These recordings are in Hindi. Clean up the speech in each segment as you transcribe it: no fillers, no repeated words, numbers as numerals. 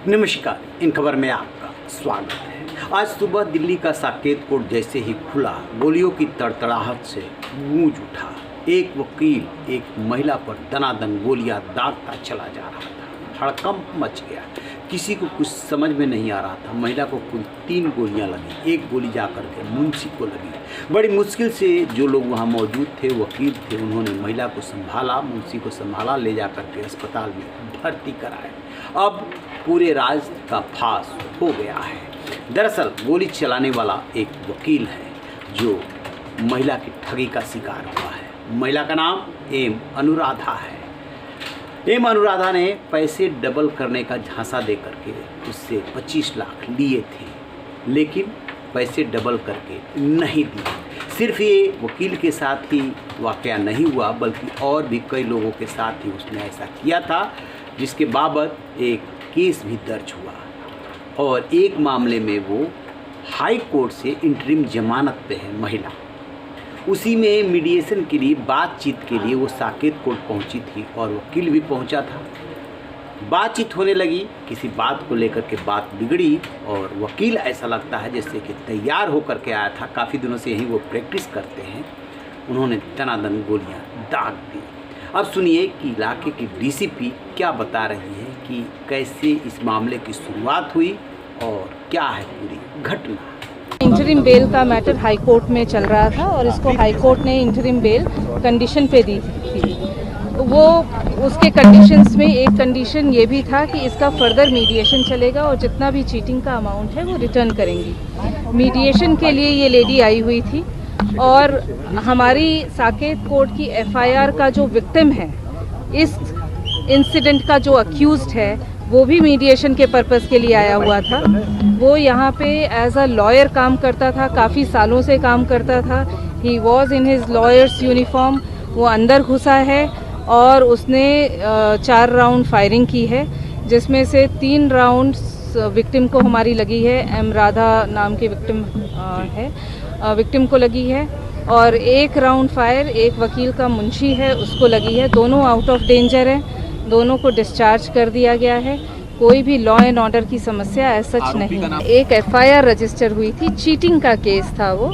नमस्कार, इन खबर में आपका स्वागत है। आज सुबह दिल्ली का साकेत कोर्ट जैसे ही खुला, गोलियों की तड़तड़ाहट से गूंज उठा। एक वकील एक महिला पर दनादन गोलियां दागता चला जा रहा था। हड़कंप मच गया। किसी को कुछ समझ में नहीं आ रहा था। महिला को कुल 3 गोलियां लगी। एक गोली जाकर के मुंशी को लगी। बड़ी मुश्किल से जो लोग वहां मौजूद थे, वकील थे, उन्होंने महिला को संभाला, मुंशी को संभाला, ले जाकर के अस्पताल में भर्ती कराया। अब पूरे राज का फांस हो गया है। दरअसल गोली चलाने वाला एक वकील है जो महिला की ठगी का शिकार हुआ है। महिला का नाम एम अनुराधा है। एम अनुराधा ने पैसे डबल करने का झांसा दे करके उससे 25 लाख लिए थे, लेकिन पैसे डबल करके नहीं दिए। सिर्फ ये वकील के साथ ही वाकया नहीं हुआ, बल्कि और भी कई लोगों के साथ ही उसने ऐसा किया था, जिसके बाबत एक केस भी दर्ज हुआ और एक मामले में वो हाई कोर्ट से इंटरिम जमानत पे है महिला। उसी में मीडिएशन के लिए, बातचीत के लिए वो साकेत कोर्ट पहुंची थी और वकील भी पहुंचा था। बातचीत होने लगी, किसी बात को लेकर के बात बिगड़ी और वकील ऐसा लगता है जैसे कि तैयार होकर के आया था। काफ़ी दिनों से यही वो प्रैक्टिस करते हैं। उन्होंने दनादन गोलियां दाग दी। अब सुनिए कि इलाके की डीसीपी क्या बता रही है कि कैसे इस मामले की शुरुआत हुई और क्या है पूरी घटना। इंटरिम बेल का मैटर हाई कोर्ट में चल रहा था और इसको हाई कोर्ट ने इंटरिम बेल कंडीशन पे दी थी। वो उसके कंडीशंस में एक कंडीशन ये भी था कि इसका फर्दर मीडिएशन चलेगा और जितना भी चीटिंग का अमाउंट है वो रिटर्न करेंगी। मीडिएशन के लिए ये लेडी आई हुई थी और हमारी साकेत कोर्ट की एफआईआर का जो विक्टिम है, इस इंसिडेंट का जो अक्यूज्ड है, वो भी मीडिएशन के पर्पस के लिए आया हुआ था। वो यहाँ पे एज अ लॉयर काम करता था, काफ़ी सालों से काम करता था। He was in his lawyers uniform. वो अंदर घुसा है और उसने 4 राउंड फायरिंग की है, जिसमें से 3 राउंड्स विक्टिम को हमारी लगी है। एम राधा नाम की विक्टिम विक्टिम को लगी है और 1 राउंड फायर एक वकील का मुंशी है, उसको लगी है। दोनों आउट ऑफ डेंजर हैं, दोनों को डिस्चार्ज कर दिया गया है। कोई भी लॉ एंड ऑर्डर की समस्या ऐसा सच नहीं है। एक एफआईआर रजिस्टर हुई थी, चीटिंग का केस था वो।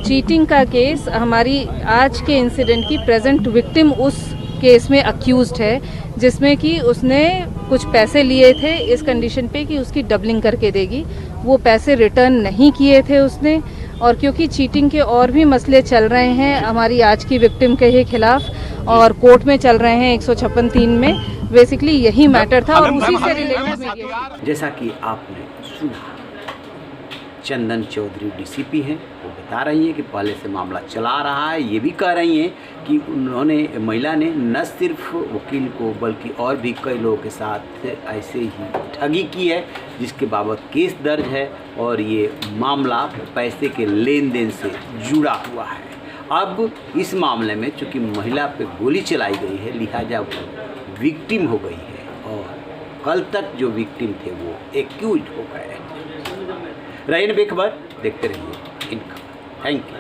चीटिंग का केस हमारी आज के इंसिडेंट की प्रेजेंट विक्टिम उस केस में अक्यूज्ड है, जिसमें कि उसने कुछ पैसे लिए थे इस कंडीशन पे कि उसकी डबलिंग करके देगी। वो पैसे रिटर्न नहीं किए थे उसने, और क्योंकि चीटिंग के और भी मसले चल रहे हैं हमारी आज की विक्टिम के ही खिलाफ और कोर्ट में चल रहे हैं 156(3) में, बेसिकली यही मैटर था और उसी से रिलेटेड। जैसा कि आपने सुना, चंदन चौधरी डीसीपी हैं। वो बता रही हैं कि पहले से मामला चला रहा है। ये भी कह रही हैं कि उन्होंने, महिला ने न सिर्फ वकील को बल्कि और भी कई लोगों के साथ ऐसे ही ठगी की है, जिसके बाबत केस दर्ज है और ये मामला पैसे के लेन देन से जुड़ा हुआ है। अब इस मामले में चूँकि महिला पे गोली चलाई गई है, लिहाजा वो विक्टिम हो गई है और कल तक जो विक्टिम थे वो एक्यूज हो गए। रहीन बेखबर, देखते रहिए इन खबर। Thank you.